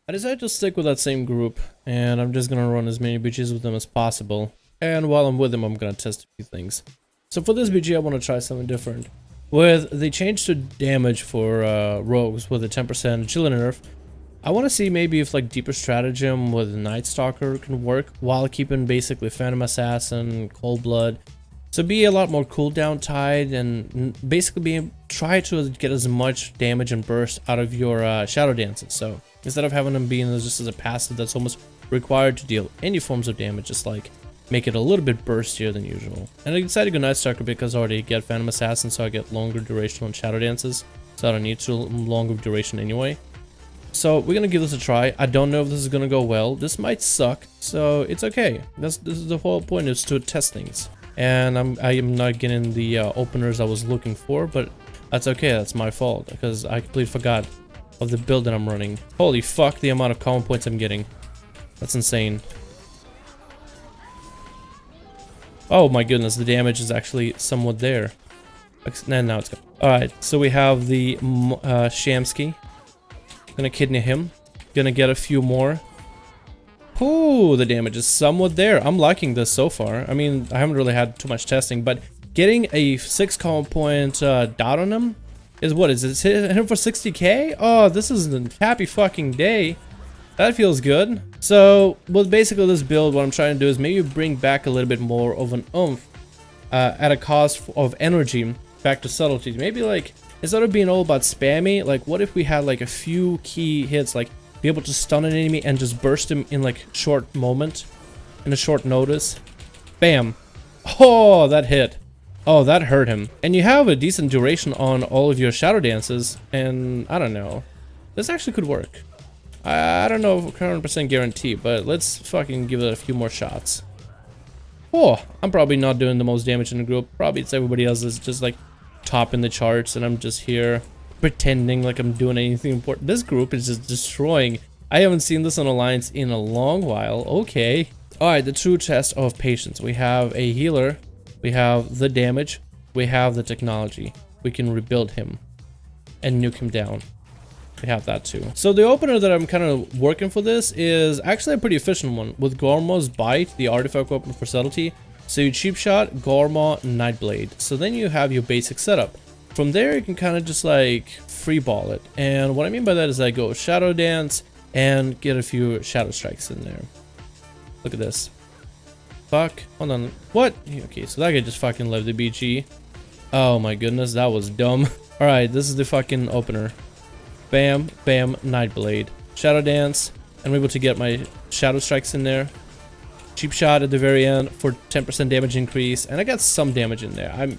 I decided to stick with that same group, and I'm just gonna run as many BGs with them as possible. And while I'm with them, I'm gonna test a few things. So for this BG, I want to try something different. With the change to damage for rogues with a 10% agility nerf, I want to see maybe if like deeper stratagem with Night Stalker can work while keeping basically Phantom Assassin, Cold Blood. So be a lot more cooldown tied and basically try to get as much damage and burst out of your shadow dances. So instead of having them being just as a passive that's almost required to deal any forms of damage, just like make it a little bit burstier than usual. And I decided to go Night Stalker because I already get Phantom Assassin, so I get longer duration on shadow dances. So I don't need too long of duration anyway. So we're gonna give this a try. I don't know if this is gonna go well. This might suck, so it's okay. This is the whole point, is to test things. And I am not getting the openers I was looking for, but that's okay. That's my fault because I completely forgot of the build that I'm running. Holy fuck, the amount of common points I'm getting. That's insane. Oh my goodness, the damage is actually somewhat there. Now it's gone. Alright, so we have the Shamsky. Gonna kidney him. Gonna get a few more. Ooh, the damage is somewhat there. I'm liking this so far. I mean, I haven't really had too much testing, but getting a 6 common point dot on him is what? Is it hit him for 60k? Oh, this is a happy fucking day. That feels good. So, with basically this build, what I'm trying to do is maybe bring back a little bit more of an oomph at a cost of energy back to subtlety. Maybe like, instead of being all about spammy, like what if we had like a few key hits, like be able to stun an enemy and just burst him in like short moment, in a short notice. Bam. Oh, that hit. Oh, that hurt him. And you have a decent duration on all of your shadow dances, and I don't know. This actually could work. I don't know if 100% guarantee, but let's fucking give it a few more shots. Oh, I'm probably not doing the most damage in the group. Probably it's everybody else is just like topping the charts, and I'm just here pretending like I'm doing anything important. This group is just destroying. I haven't seen this on Alliance in a long while. Okay. Alright, the true test of patience. We have a healer. We have the damage. We have the technology. We can rebuild him and nuke him down. We have that too. So the opener that I'm kind of working for this is actually a pretty efficient one with Gorma's Bite, the artifact weapon for subtlety. So you cheap shot, Gorma, Nightblade. So then you have your basic setup. From there you can kind of just like free ball it. And what I mean by that is I go Shadow Dance and get a few Shadow Strikes in there. Look at this. Fuck. Hold on. What? Okay, so that guy just fucking left the BG. Oh my goodness, that was dumb. Alright, this is the fucking opener. Bam, bam, Nightblade. Shadow Dance. I'm able to get my Shadow Strikes in there. Cheap shot at the very end for 10% damage increase. And I got some damage in there.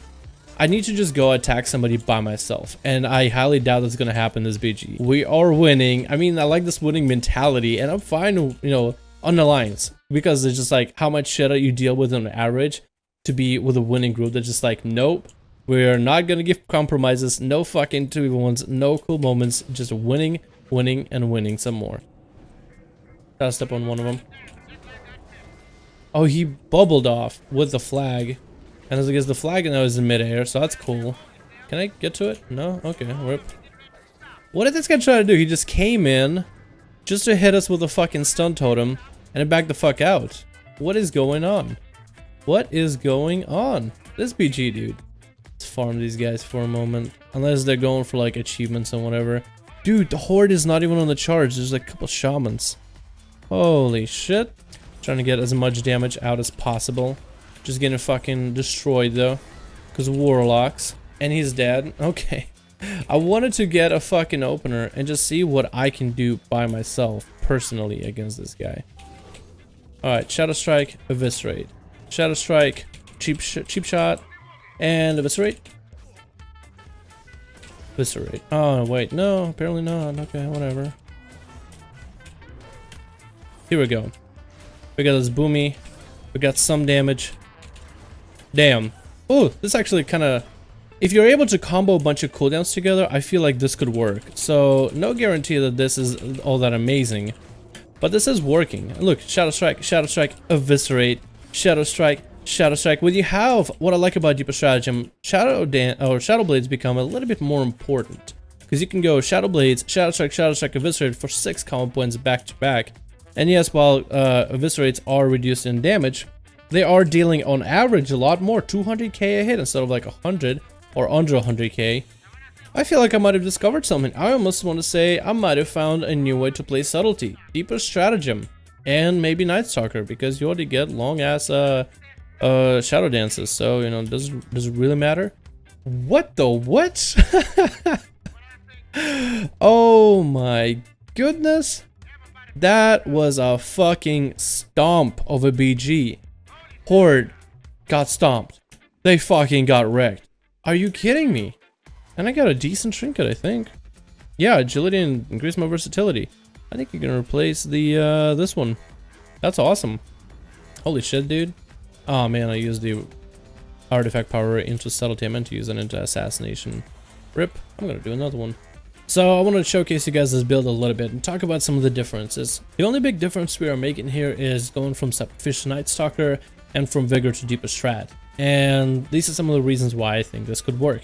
I need to just go attack somebody by myself. And I highly doubt that's going to happen this BG. We are winning. I mean, I like this winning mentality. And I'm fine, you know, on Alliance. Because it's just like how much shit you deal with on average to be with a winning group that's just like, nope. We're not gonna give compromises, no fucking 2v1s, no cool moments, just winning, winning, and winning some more. Gotta step on one of them. Oh, he bubbled off with the flag. And as I guess the flag now is in midair, so that's cool. Can I get to it? No? Okay, rip. What did this guy try to do? He just came in just to hit us with a fucking stun totem and then back the fuck out. What is going on? What is going on? This BG, dude. Let's farm these guys for a moment. Unless they're going for like achievements and whatever. Dude, the horde is not even on the charge. There's like a couple shamans. Holy shit. Trying to get as much damage out as possible. Just getting fucking destroyed though. Because warlocks. And he's dead. Okay. I wanted to get a fucking opener and just see what I can do by myself personally against this guy. Alright, Shadow Strike, Eviscerate. Shadow Strike, cheap shot. And eviscerate. Eviscerate. Oh, wait. No, apparently not. Okay, whatever. Here we go. We got this boomy. We got some damage. Damn. Oh, this actually kind of... If you're able to combo a bunch of cooldowns together, I feel like this could work. So, no guarantee that this is all that amazing. But this is working. Look, Shadow Strike, Eviscerate, Shadow Strike, Shadow Strike. When you have what I like about deeper stratagem, Shadow Blades become a little bit more important because you can go Shadow Blades, Shadow Strike, Eviscerate for 6 combo points back to back. And yes, while Eviscerates are reduced in damage, they are dealing on average a lot more, 200k a hit instead of like 100 or under 100k. I feel like I might have discovered something. I almost want to say I might have found a new way to play Subtlety, Deeper Stratagem, and maybe Night Stalker, because you already get long ass shadow dances. So you know, does it really matter? What the what? Oh my goodness, that was a fucking stomp of a BG. Horde got stomped. They fucking got wrecked. Are you kidding me? And I got a decent trinket, I think. Yeah, agility and increase my versatility. I think you're gonna replace the this one. That's awesome. Holy shit, dude. Oh man, I used the artifact power into subtlety. I meant to use it into assassination. Rip. I'm gonna do another one. So I want to showcase you guys this build a little bit and talk about some of the differences. The only big difference we are making here is going from Sacrificial Night Stalker and from Vigor to Deeper Strat. And these are some of the reasons why I think this could work.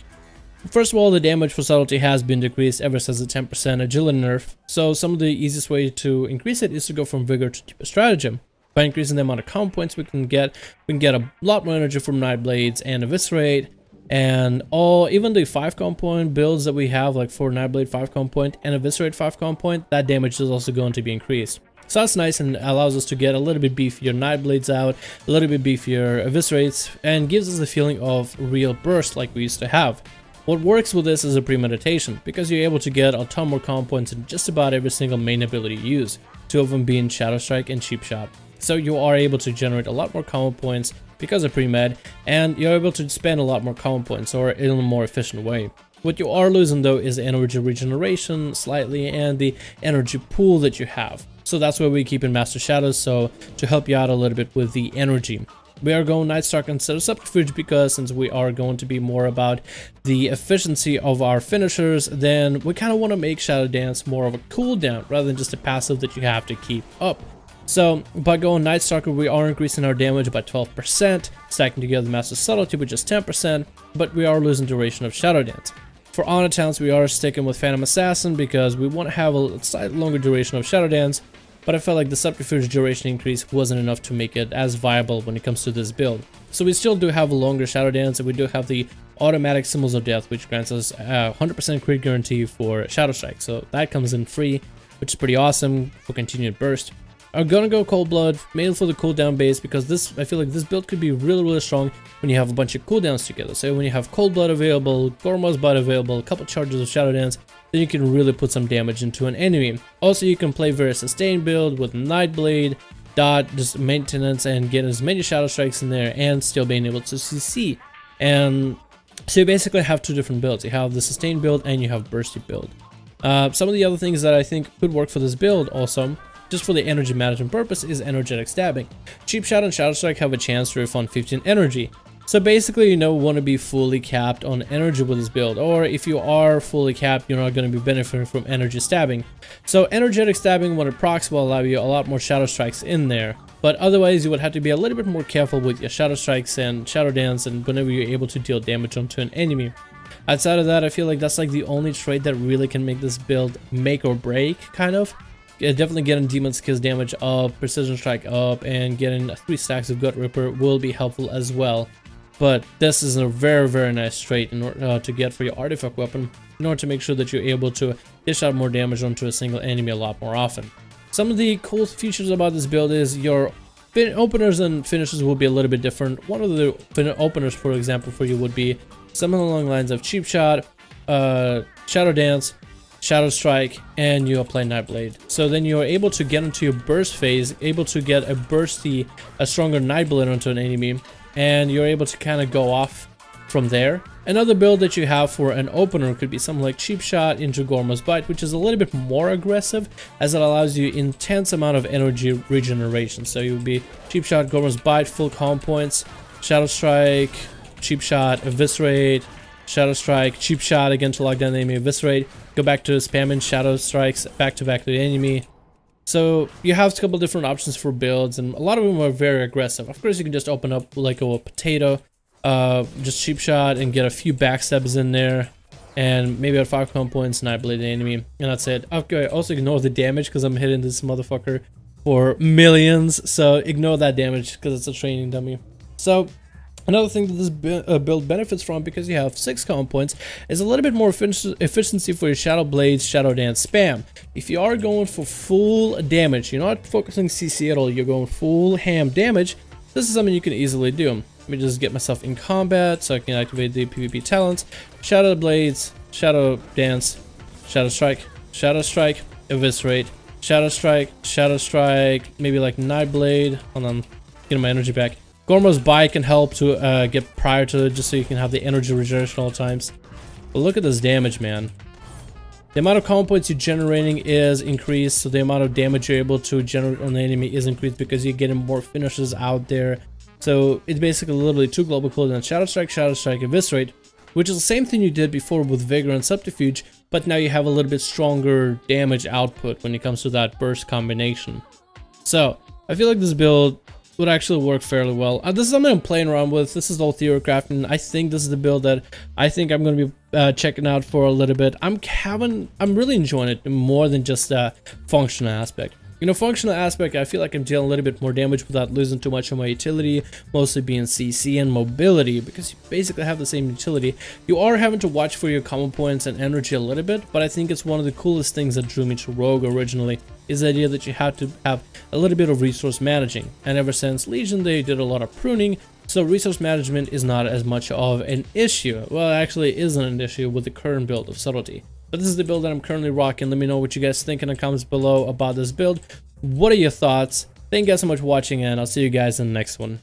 First of all, the damage for Subtlety has been decreased ever since the 10% agility nerf, so some of the easiest way to increase it is to go from Vigor to Deeper Stratagem. By increasing the amount of combo points we can get a lot more energy from Night Blades and Eviscerate, and even the 5 combo point builds that we have, like for Night Blade 5 combo point and Eviscerate 5 combo point, that damage is also going to be increased. So that's nice and allows us to get a little bit beefier Night Blades out, a little bit beefier Eviscerates, and gives us the feeling of real burst like we used to have. What works with this is a premeditation, because you're able to get a ton more combo points in just about every single main ability you use, 2 of them being Shadow Strike and Cheap Shot. So you are able to generate a lot more combo points because of pre-med, and you're able to spend a lot more combo points, or in a more efficient way. What you are losing though is the energy regeneration slightly and the energy pool that you have. So that's why we keep in Master Shadows, so to help you out a little bit with the energy. We are going Night Stalker instead of Subterfuge because since we are going to be more about the efficiency of our finishers, then we kind of want to make Shadow Dance more of a cooldown rather than just a passive that you have to keep up. So by going Night Stalker, we are increasing our damage by 12%, stacking together Master Subtlety with just 10%, but we are losing duration of Shadow Dance. For honor talents, we are sticking with Phantom Assassin because we want to have a slightly longer duration of Shadow Dance, but I felt like the Subterfuge duration increase wasn't enough to make it as viable when it comes to this build. So we still do have a longer Shadow Dance, and we do have the automatic Symbols of Death, which grants us a 100% crit guarantee for Shadow Strike, so that comes in free, which is pretty awesome for continued burst. I'm gonna go Cold Blood, mainly for the cooldown base, because I feel like this build could be really strong when you have a bunch of cooldowns together. So when you have Cold Blood available, Gormaz Bite available, a couple charges of Shadow Dance, then you can really put some damage into an enemy. Also, you can play very sustained build with Night Blade, Dot, just maintenance, and get as many Shadow Strikes in there, and still being able to CC. And so you basically have 2 different builds. You have the sustained build and you have bursty build. Some of the other things that I think could work for this build also, just for the energy management purpose, is energetic stabbing. Cheap Shot and Shadow Strike have a chance to refund 15 energy. So basically, you don't want to be fully capped on energy with this build, or if you are fully capped, you're not going to be benefiting from energy stabbing. So energetic stabbing, when it procs, will allow you a lot more Shadow Strikes in there, but otherwise you would have to be a little bit more careful with your Shadow Strikes and Shadow Dance and whenever you're able to deal damage onto an enemy. Outside of that, I feel like that's like the only trait that really can make this build make or break, kind of. Definitely getting Demon's Kiss damage up, Precision Strike up, and getting 3 stacks of Gut Ripper will be helpful as well. But this is a very nice trait in order to get for your artifact weapon, in order to make sure that you're able to dish out more damage onto a single enemy a lot more often. Some of the cool features about this build is your openers and finishes will be a little bit different. One of the openers, for example, for you would be something along the lines of Cheap Shot, Shadow Dance, Shadow Strike, and you apply Night Blade. So then you're able to get into your burst phase, able to get a stronger Night Blade onto an enemy, and you're able to kind of go off from there. Another build that you have for an opener could be something like Cheap Shot into Gormaz Bite, which is a little bit more aggressive, as it allows you intense amount of energy regeneration. So you would be Cheap Shot, Gormaz Bite, full combo points, Shadow Strike, Cheap Shot, Eviscerate, Shadow Strike, Cheap Shot again to lock down the enemy, Eviscerate, go back to spamming Shadow Strikes back to back to the enemy. So you have a couple different options for builds, and a lot of them are very aggressive. Of course, you can just open up like a potato, just Cheap Shot and get a few backstabs in there, and maybe at 5 command points, Nightblade the enemy, and that's it. Okay, also ignore the damage because I'm hitting this motherfucker for millions, so ignore that damage because it's a training dummy. So another thing that this build benefits from, because you have 6 command points, is a little bit more efficiency for your Shadow Blades, Shadow Dance spam. If you are going for full damage, you're not focusing CC at all, you're going full ham damage, this is something you can easily do. Let me just get myself in combat so I can activate the PvP talents. Shadow Blades, Shadow Dance, Shadow Strike, Eviscerate, Shadow Strike, maybe like Nightblade. Hold on, getting my energy back. Gormo's Bite can help to get prior to it, just so you can have the energy regeneration all times. But look at this damage, man. The amount of command points you're generating is increased, so the amount of damage you're able to generate on the enemy is increased because you're getting more finishes out there. So it's basically literally 2 global cooldown, Shadow Strike, Eviscerate, which is the same thing you did before with Vigor and Subterfuge, but now you have a little bit stronger damage output when it comes to that burst combination. So I feel like this build would actually work fairly well. This is something I'm playing around with. This is all theory crafting. I think this is the build that I think I'm going to be checking out for a little bit. I'm really enjoying it more than just the functional aspect. You know, functional aspect, I feel like I'm dealing a little bit more damage without losing too much of my utility, mostly being CC and mobility, because you basically have the same utility. You are having to watch for your common points and energy a little bit, but I think it's one of the coolest things that drew me to Rogue originally, is the idea that you have to have a little bit of resource managing. And ever since Legion, they did a lot of pruning, so resource management is not as much of an issue. Well, it actually isn't an issue with the current build of Subtlety. But this is the build that I'm currently rocking. Let me know what you guys think in the comments below about this build. What are your thoughts? Thank you guys so much for watching, and I'll see you guys in the next one.